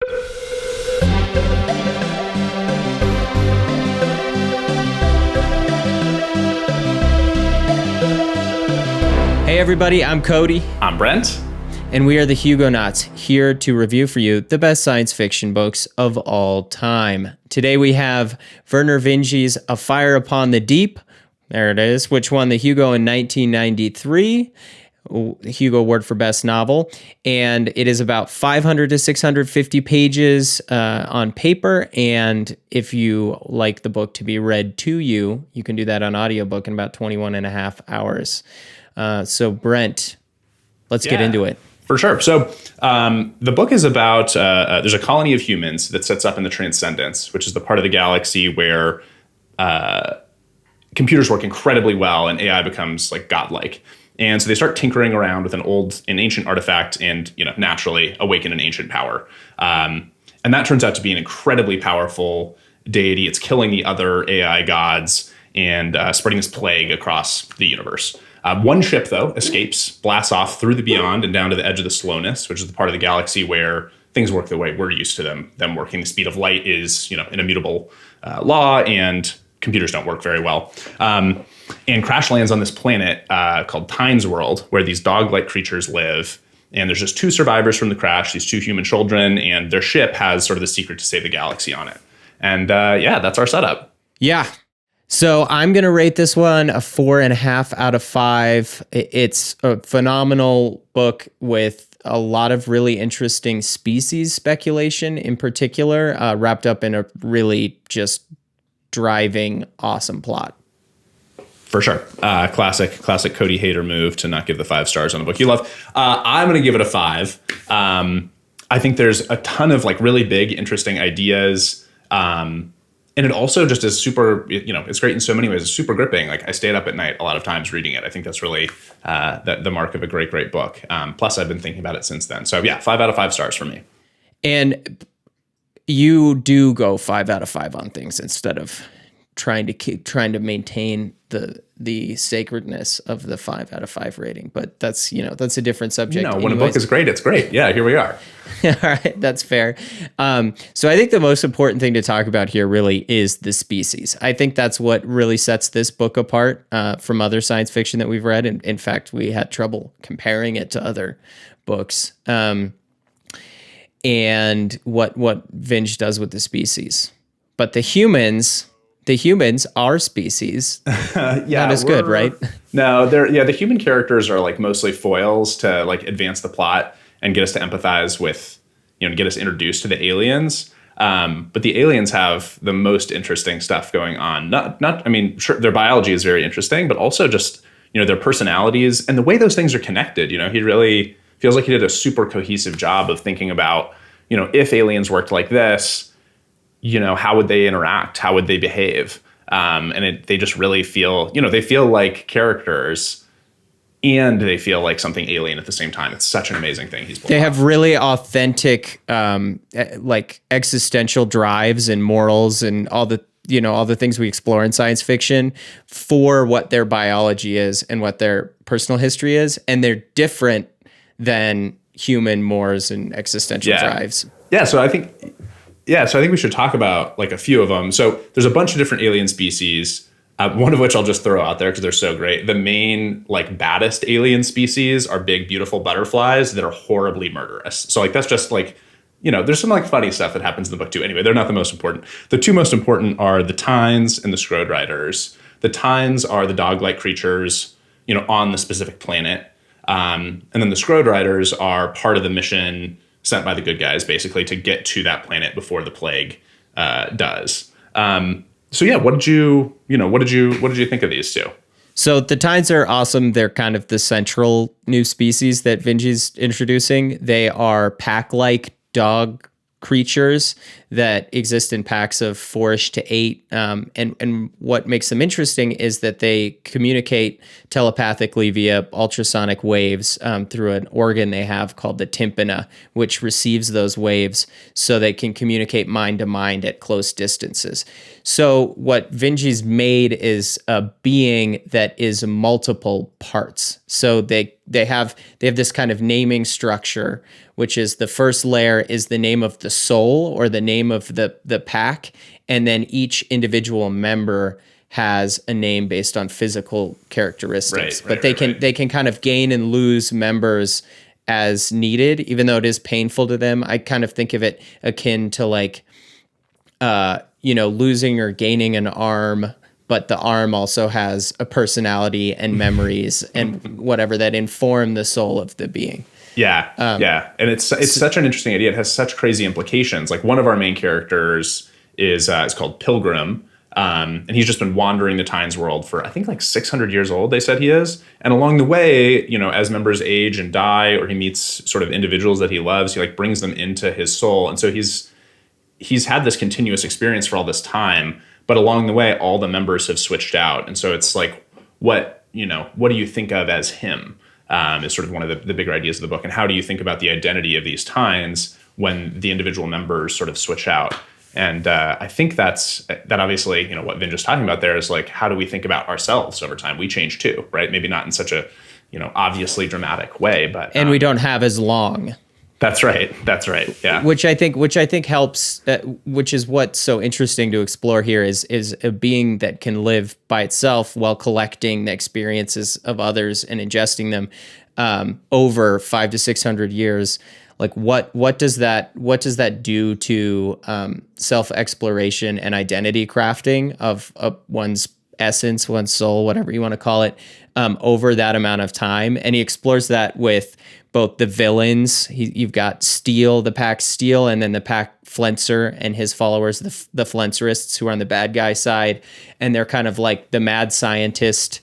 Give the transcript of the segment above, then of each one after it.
Hey everybody, I'm Cody. I'm Brent. And we are the Hugonauts, here to review for you the best science fiction books of all time. Today we have Vernor Vinge's A Fire Upon the Deep, there it is, which won the Hugo in 1993, the Hugo Award for Best Novel, and it is about 500 to 650 pages on paper, and if you like the book to be read to you, you can do that on audiobook in about 21 and a half hours. So Brent, let's get into it. For sure. So the book is about, there's a colony of humans that sets up in the transcendence, which is the part of the galaxy where computers work incredibly well and AI becomes like godlike. And so they start tinkering around with an ancient artifact and, naturally awaken an ancient power. And that turns out to be an incredibly powerful deity. It's killing the other AI gods and spreading this plague across the universe. One ship, though, escapes, blasts off through the beyond and down to the edge of the slowness, which is the part of the galaxy where things work the way we're used to them working. The speed of light is, an immutable law, and computers don't work very well. And crash lands on this planet called Tyne's World, where these dog-like creatures live. And there's just two survivors from the crash, these two human children, and their ship has sort of the secret to save the galaxy on it. And that's our setup. Yeah. So I'm going to rate this one a 4.5 out of 5. It's a phenomenal book with a lot of really interesting species speculation in particular, wrapped up in a really just driving awesome plot. For sure. Classic Cody hater move to not give the 5 stars on a book you love. I'm going to give it a 5. I think there's a ton of really big, interesting ideas. And it also just is super, it's great in so many ways. It's super gripping. I stayed up at night a lot of times reading it. I think that's really the mark of a great, great book. Plus, I've been thinking about it since then. So yeah, 5 out of 5 stars for me. And you do go 5 out of 5 on things instead of trying to maintain the sacredness of the 5 out of 5 rating. But that's a different subject. When a book is great, it's great. Yeah, here we are. All right, that's fair. So I think the most important thing to talk about here really is the species. I think that's what really sets this book apart from other science fiction that we've read. And in fact, we had trouble comparing it to other books. And what Vinge does with the species. But the humans are species. Not as good, right? No, the human characters are mostly foils to advance the plot and get us to empathize with, get us introduced to the aliens. But the aliens have the most interesting stuff going on. Sure, their biology is very interesting, but also just, their personalities and the way those things are connected. He really feels like he did a super cohesive job of thinking about, if aliens worked like this, how would they interact? How would they behave? They just really feel, they feel like characters and they feel like something alien at the same time. It's such an amazing thing he's pulled off. Have really authentic, existential drives and morals and all the things we explore in science fiction for what their biology is and what their personal history is. And they're different than human mores and existential drives. So I think we should talk about a few of them. So there's a bunch of different alien species, one of which I'll just throw out there because they're so great. The main baddest alien species are big, beautiful butterflies that are horribly murderous. So that's just there's some funny stuff that happens in the book too. Anyway, they're not the most important. The two most important are the Tynes and the Scroderiders. The Tynes are the dog-like creatures, on the specific planet. And then the Scroderiders are part of the mission sent by the good guys, basically, to get to that planet before the plague does. What did you think of these two? So the Tynes are awesome. They're kind of the central new species that Vinge's introducing. They are pack-like dog creatures that exist in packs of 4-ish to 8. And what makes them interesting is that they communicate telepathically via ultrasonic waves through an organ they have called the tympana, which receives those waves so they can communicate mind to mind at close distances. So what Vinge's made is a being that is multiple parts. So they they have this kind of naming structure, which is the first layer is the name of the soul or the name of the pack, and then each individual member has a name based on physical characteristics. But they can kind of gain and lose members as needed, even though it is painful to them. I kind of think of it akin to like, losing or gaining an arm, but the arm also has a personality and memories and whatever that inform the soul of the being. Yeah. And it's such an interesting idea. It has such crazy implications. Like one of our main characters is called Pilgrim. And he's just been wandering the Tynes world for, I think, like 600 years old, they said he is. And along the way, as members age and die, or he meets sort of individuals that he loves, he like brings them into his soul. And so he's had this continuous experience for all this time, but along the way, all the members have switched out. And so it's like, what do you think of as him? Is sort of one of the bigger ideas of the book. And how do you think about the identity of these Tynes when the individual members sort of switch out? And I think that obviously, what Vinge is talking about there is like, how do we think about ourselves over time? We change too, right? Maybe not in such a, obviously dramatic way, but and we don't have as long. That's right. Yeah. Which I think helps. Which is what's so interesting to explore here is a being that can live by itself while collecting the experiences of others and ingesting them over 500 to 600 years. Like what does that do to self-exploration and identity crafting of one's essence, one's soul, whatever you want to call it, over that amount of time? And he explores that with both the villains. You've got Steel, the pack Steel, and then the pack Flenser and his followers, the Flenserists, who are on the bad guy side, and they're kind of like the mad scientist.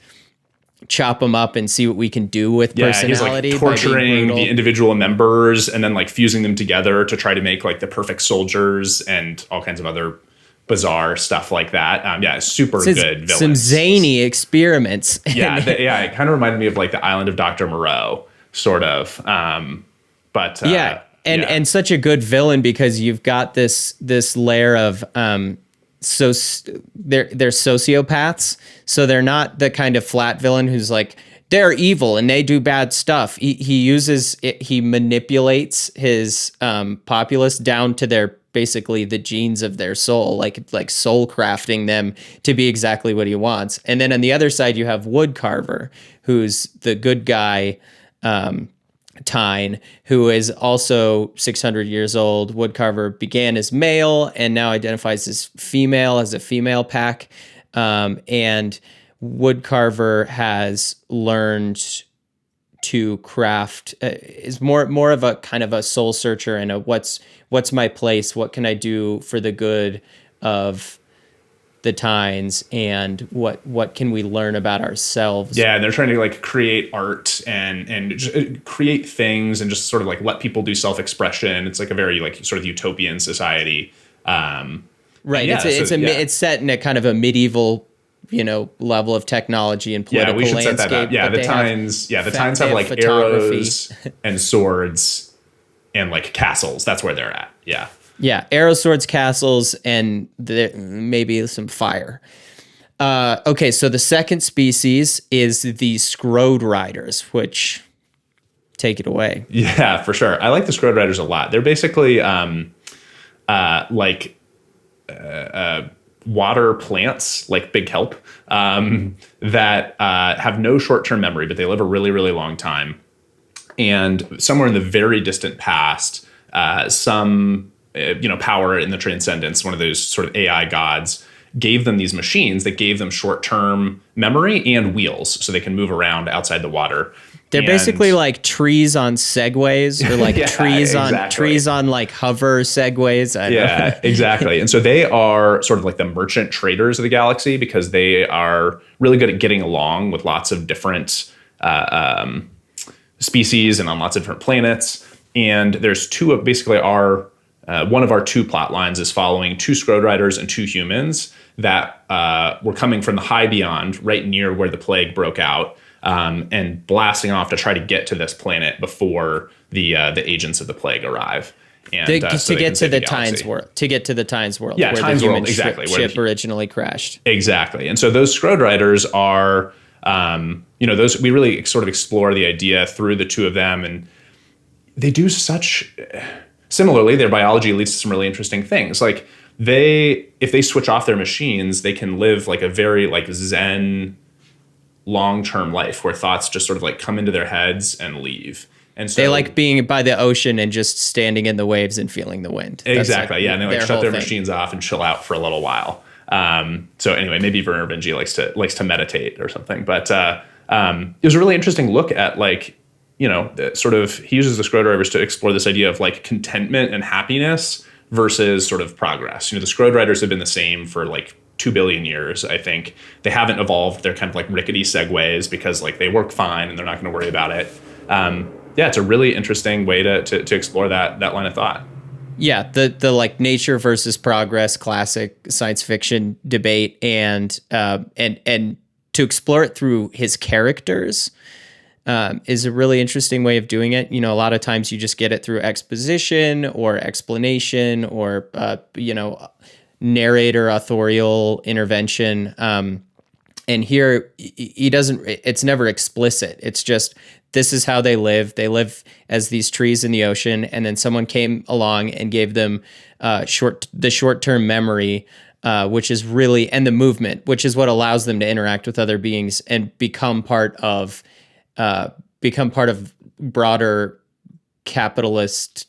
Chop them up and see what we can do with personality. He's like torturing the individual members and then like fusing them together to try to make like the perfect soldiers and all kinds of other bizarre stuff like that. Super good villains. Some zany experiments. It kind of reminded me of like the Island of Dr. Moreau, sort of. And such a good villain because you've got this layer of so they're sociopaths, so they're not the kind of flat villain who's like they're evil and they do bad stuff. He manipulates his populace down to their basically the genes of their soul, like soul crafting them to be exactly what he wants. And then on the other side you have Woodcarver, who's the good guy Tyne, who is also 600 years old. Woodcarver began as male and now identifies as female, as a female pack. And Woodcarver has learned to craft, is more of a kind of a soul searcher and a what's my place? What can I do for the good of the Tynes, and what can we learn about ourselves? Yeah, and they're trying to like create art and just create things and just sort of like let people do self-expression. It's like a very like sort of utopian society. Right. It's set in a kind of a medieval, level of technology and political landscape. Yeah, we should set that up. Yeah, the Tynes have like arrows and swords and like castles. That's where they're at. Yeah. Yeah, arrow, swords, castles, and maybe some fire. Okay, so the second species is the Scroderiders, which take it away. Yeah, for sure. I like the Scroderiders a lot. They're basically water plants, like big kelp, that have no short-term memory, but they live a really, really long time. And somewhere in the very distant past, some power in the transcendence, one of those sort of AI gods, gave them these machines that gave them short-term memory and wheels so they can move around outside the water. They're basically like trees on segways, or like trees on like hover segways. Exactly. And so they are sort of like the merchant traders of the galaxy because they are really good at getting along with lots of different species and on lots of different planets. And there's two of basically one of our two plot lines is following two Scroderiders and two humans that were coming from the high beyond, right near where the plague broke out, and blasting off to try to get to this planet before the agents of the plague arrive. And, to get to the Tynes world. Yeah, where Tynes the human world, exactly. ship originally crashed. Exactly. And so those Scroderiders are Those we really sort of explore the idea through the two of them, and they do similarly, their biology leads to some really interesting things. Like if they switch off their machines, they can live like a very like Zen long-term life where thoughts just sort of like come into their heads and leave. And so they like being by the ocean and just standing in the waves and feeling the wind. Exactly. Yeah. And they like shut their machines off and chill out for a little while. So anyway, maybe Vernor Vinge likes to meditate or something, but, it was a really interesting look at like, he uses the Scroderiders to explore this idea of like contentment and happiness versus sort of progress. The Scroderiders have been the same for like 2 billion years. I think they haven't evolved. They're kind of like rickety segways because like they work fine and they're not going to worry about it. It's a really interesting way to explore that line of thought. Yeah, the like nature versus progress classic science fiction debate, and to explore it through his characters is a really interesting way of doing it. A lot of times you just get it through exposition or explanation or narrator authorial intervention. And here he doesn't. It's never explicit. It's just, this is how they live. They live as these trees in the ocean, and then someone came along and gave them the short-term memory, which is really, and the movement, which is what allows them to interact with other beings and become part of broader capitalist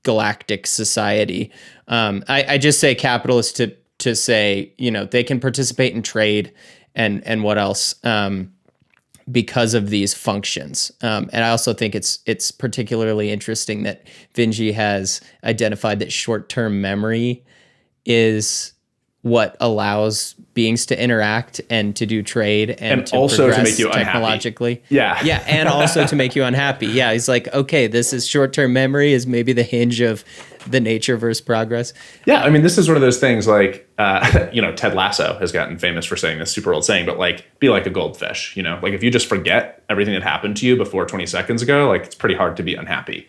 galactic society. I just say capitalist to say they can participate in trade and what else. Because of these functions. And I also think it's particularly interesting that Vinge has identified that short-term memory is what allows beings to interact and to do trade and to also progress to make you technologically. Unhappy. Yeah. Yeah, and also to make you unhappy. Yeah, he's like, okay, this is short-term memory is maybe the hinge of the nature versus progress. Yeah, I mean, this is one of those things like, Ted Lasso has gotten famous for saying this super old saying, but like, be like a goldfish, like if you just forget everything that happened to you before 20 seconds ago, like it's pretty hard to be unhappy.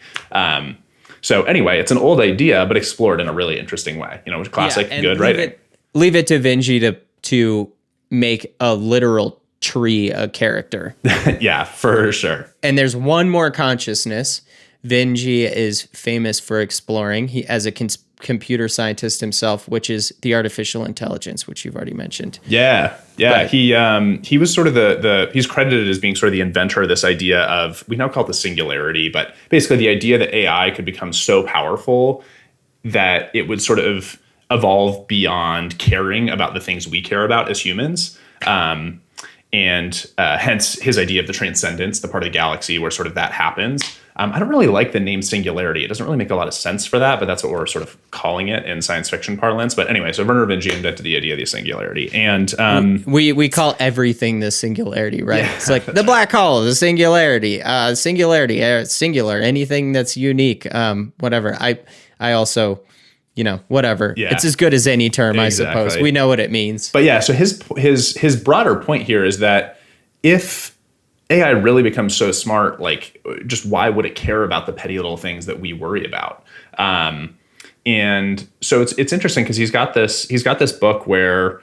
So anyway, it's an old idea, but explored in a really interesting way, classic, good writing. Leave it to Vinge to make a literal tree a character. Yeah, for sure. And there's one more consciousness Vinge is famous for exploring. He, as a computer scientist himself, which is the artificial intelligence, which you've already mentioned. Yeah. But he was sort of he's credited as being sort of the inventor of this idea of, we now call it the singularity, but basically the idea that AI could become so powerful that it would sort of evolve beyond caring about the things we care about as humans. And hence his idea of the transcendence, the part of the galaxy where sort of that happens. I don't really like the name singularity. It doesn't really make a lot of sense for that, but that's what we're sort of calling it in science fiction parlance. But anyway, so Vernor Vinge invented the idea of the singularity. And we call everything the singularity, right? Yeah, it's like the right. Black hole, the singularity, singular, anything that's unique, whatever. I also, whatever. Yeah. It's as good as any term, exactly. I suppose. We know what it means. But yeah, so his broader point here is that if AI really becomes so smart, like, just why would it care about the petty little things that we worry about? And so it's interesting because he's got this book where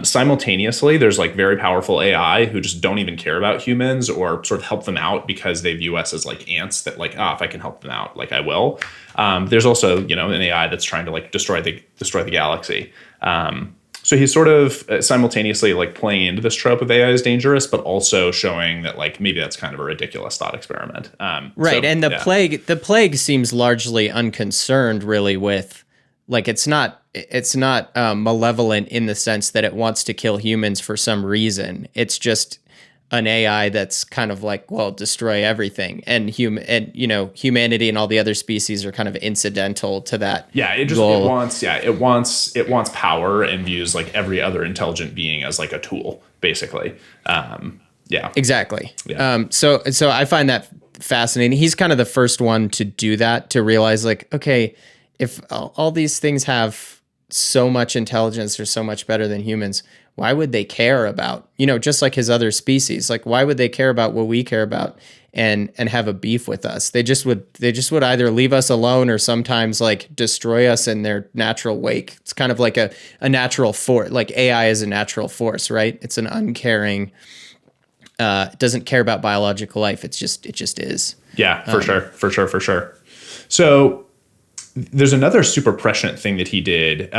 simultaneously there's like very powerful AI who just don't even care about humans or sort of help them out because they view us as like ants that like, if I can help them out, like I will. There's also, an AI that's trying to like destroy the galaxy. So he's sort of simultaneously like playing into this trope of AI is dangerous, but also showing that like maybe that's kind of a ridiculous thought experiment. Right. And the plague seems largely unconcerned really with like, it's not malevolent in the sense that it wants to kill humans for some reason. It's just an AI that's kind of like, well, destroy everything, and humanity and all the other species are kind of incidental to that. Yeah, it wants power and views like every other intelligent being as like a tool, basically. Yeah, exactly. Yeah. So I find that fascinating. He's kind of the first one to do that, to realize like, okay, if all these things have so much intelligence, they're so much better than humans, why would they care about, just like his other species, like why would they care about what we care about and have a beef with us? They just would either leave us alone or sometimes like destroy us in their natural wake. It's kind of like a natural force, like AI is a natural force, right? It's an uncaring doesn't care about biological life. It just is. Yeah, for sure. So there's another super prescient thing that he did,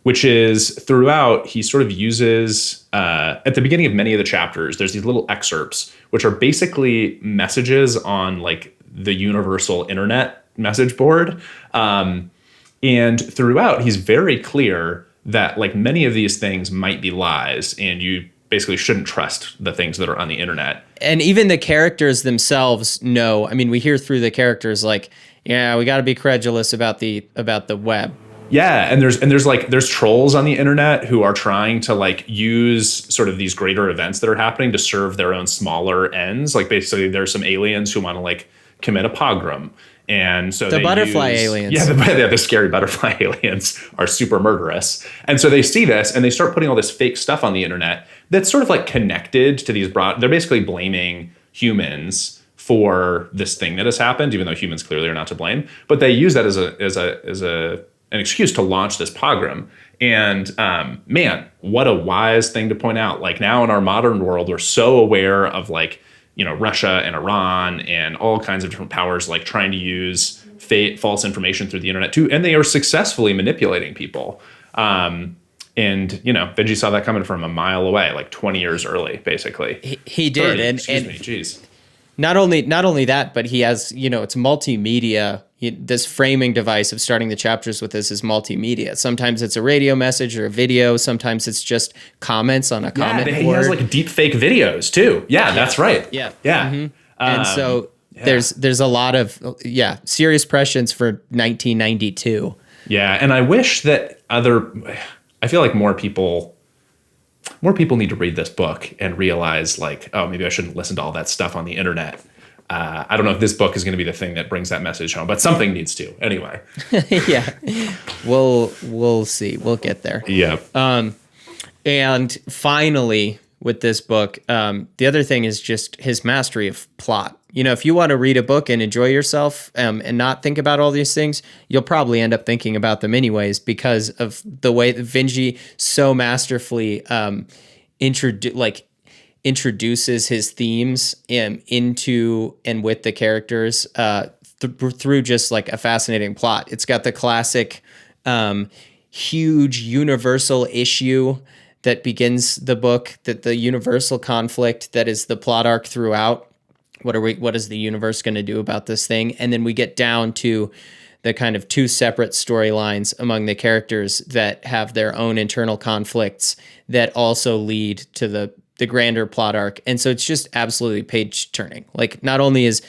which is throughout he sort of uses at the beginning of many of the chapters, there's these little excerpts, which are basically messages on like the universal internet message board. And throughout, he's very clear that like many of these things might be lies, and you basically shouldn't trust the things that are on the internet. And even the characters themselves know. I mean, we hear through the characters like, yeah, we got to be credulous about the web. Yeah, and there's trolls on the internet who are trying to like use sort of these greater events that are happening to serve their own smaller ends. Like basically, there's some aliens who want to like commit a pogrom. And so the butterfly aliens. Yeah, the scary butterfly aliens are super murderous. And so they see this and they start putting all this fake stuff on the internet that's sort of like connected to these they're basically blaming humans for this thing that has happened, even though humans clearly are not to blame. But they use that as an excuse to launch this pogrom. And man, what a wise thing to point out. Like now in our modern world, we're so aware of like, you know, Russia and Iran and all kinds of different powers like trying to use false information through the internet too, and they are successfully manipulating people. And you know, Vinge saw that coming from a mile away, like 20 years early, basically. He did, 30, and geez. Not only that, but he has, you know, it's multimedia. This framing device of starting the chapters with this is multimedia. Sometimes it's a radio message or a video. Sometimes it's just comments on a comment board. He has like deep fake videos too. Yeah, that's right. Yeah. Mm-hmm. And so there's a lot of serious prescience for 1992. Yeah, and I wish that I feel like more people need to read this book and realize like, oh, maybe I shouldn't listen to all that stuff on the internet. I don't know if this book is going to be the thing that brings that message home, but something needs to anyway. Yeah, we'll see. We'll get there. Yeah. And finally, with this book, the other thing is just his mastery of plot. You know, if you want to read a book and enjoy yourself and not think about all these things, you'll probably end up thinking about them anyways because of the way that Vinge so masterfully introduces his themes into and with the characters through just like a fascinating plot. It's got the classic huge universal issue that begins the book, that the universal conflict that is the plot arc throughout. What is the universe going to do about this thing? And then we get down to the kind of two separate storylines among the characters that have their own internal conflicts that also lead to the grander plot arc. And so it's just absolutely page turning. Like not only is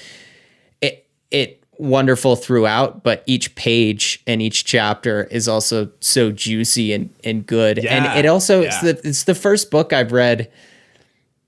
it wonderful throughout, but each page and each chapter is also so juicy and good. Yeah, and it also it's the first book I've read.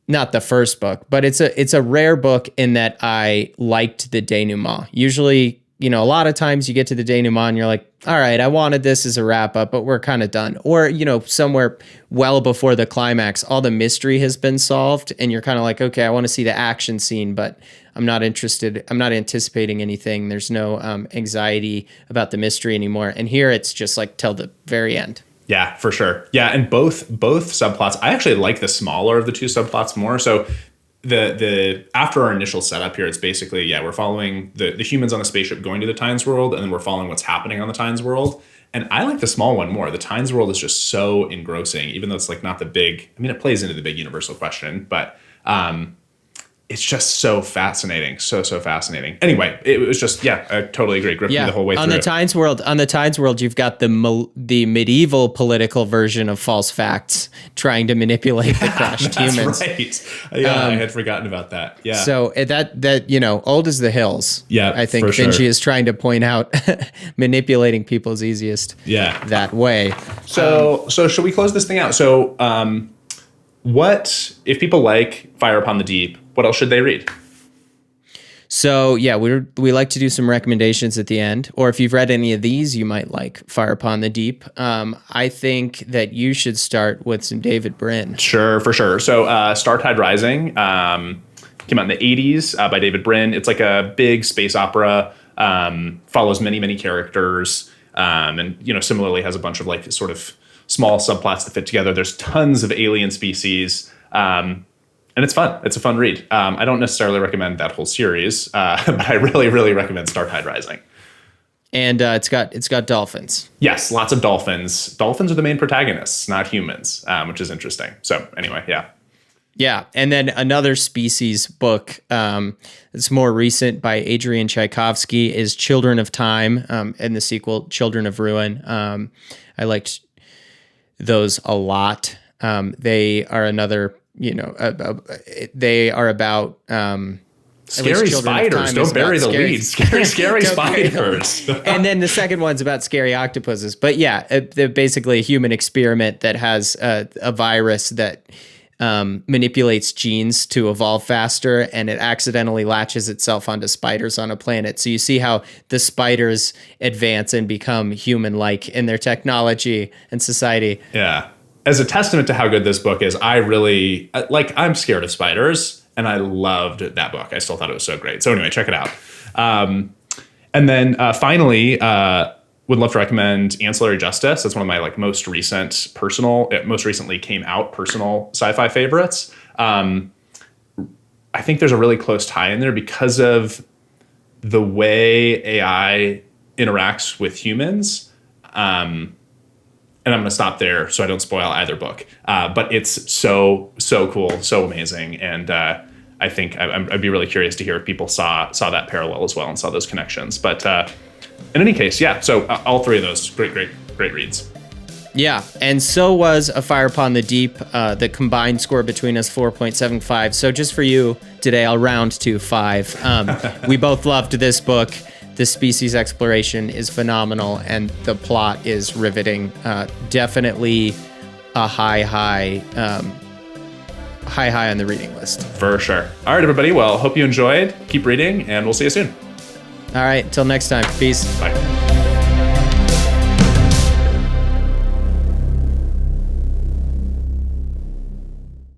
Not the first book, but it's a rare book in that I liked the denouement. Usually, you know, a lot of times you get to the denouement and you're like, all right, I wanted this as a wrap up, but we're kind of done. Or, you know, somewhere well before the climax, all the mystery has been solved and you're kind of like, okay, I want to see the action scene, but I'm not interested. I'm not anticipating anything. There's no anxiety about the mystery anymore. And here it's just like till the very end. Yeah, for sure. Yeah, and both subplots. I actually like the smaller of the two subplots more. So the after our initial setup here, it's basically we're following the humans on the spaceship going to the Tynes world, and then we're following what's happening on the Tynes world. And I like the small one more. The Tynes world is just so engrossing, even though it's like not the big. I mean, it plays into the big universal question, but it's just so fascinating, so fascinating. Anyway, it was just I totally agree. Gripped me the whole way through. On the Tynes world, you've got the medieval political version of false facts trying to manipulate the crashed humans. Right. Yeah, I had forgotten about that. Yeah. So that you know, old as the hills. Yeah, I think Vinge is trying to point out manipulating people is easiest. That way. So should we close this thing out? So what if people like Fire Upon the Deep? What else should they read? So we like to do some recommendations at the end, or if you've read any of these, you might like Fire Upon the Deep. I think that you should start with some David Brin. Sure, for sure. So Startide Rising came out in the 80s by David Brin. It's like a big space opera, follows many characters, and you know similarly has a bunch of like sort of small subplots that fit together. There's tons of alien species. And it's fun. It's a fun read. I don't necessarily recommend that whole series, but I really, really recommend Startide Rising. And it's got dolphins. Yes, lots of dolphins. Dolphins are the main protagonists, not humans, which is interesting. So anyway, yeah. Yeah, and then another species book that's more recent by Adrien Tchaikovsky is Children of Time, and the sequel Children of Ruin. I liked those a lot. They are another, they are about scary spiders. Don't bury the lead. Scary spiders. And then the second one's about scary octopuses. But yeah, they're basically a human experiment that has a virus that manipulates genes to evolve faster, and it accidentally latches itself onto spiders on a planet. So you see how the spiders advance and become human-like in their technology and society. Yeah. As a testament to how good this book is, I really, I'm scared of spiders, and I loved that book. I still thought it was so great. So anyway, check it out. And then finally, would love to recommend Ancillary Justice. That's one of my most recently came out personal sci-fi favorites. I think there's a really close tie in there because of the way AI interacts with humans. And I'm going to stop there so I don't spoil either book. But it's so cool, so amazing. And I think I'd be really curious to hear if people saw that parallel as well and saw those connections. But in any case, yeah. So all three of those, great reads. Yeah, and so was A Fire Upon the Deep. The combined score between us, 4.75. So just for you today, I'll round to 5. We both loved this book. The species exploration is phenomenal, and the plot is riveting. Definitely a high on the reading list. For sure. All right, everybody. Well, hope you enjoyed. Keep reading, and we'll see you soon. All right, until next time. Peace. Bye.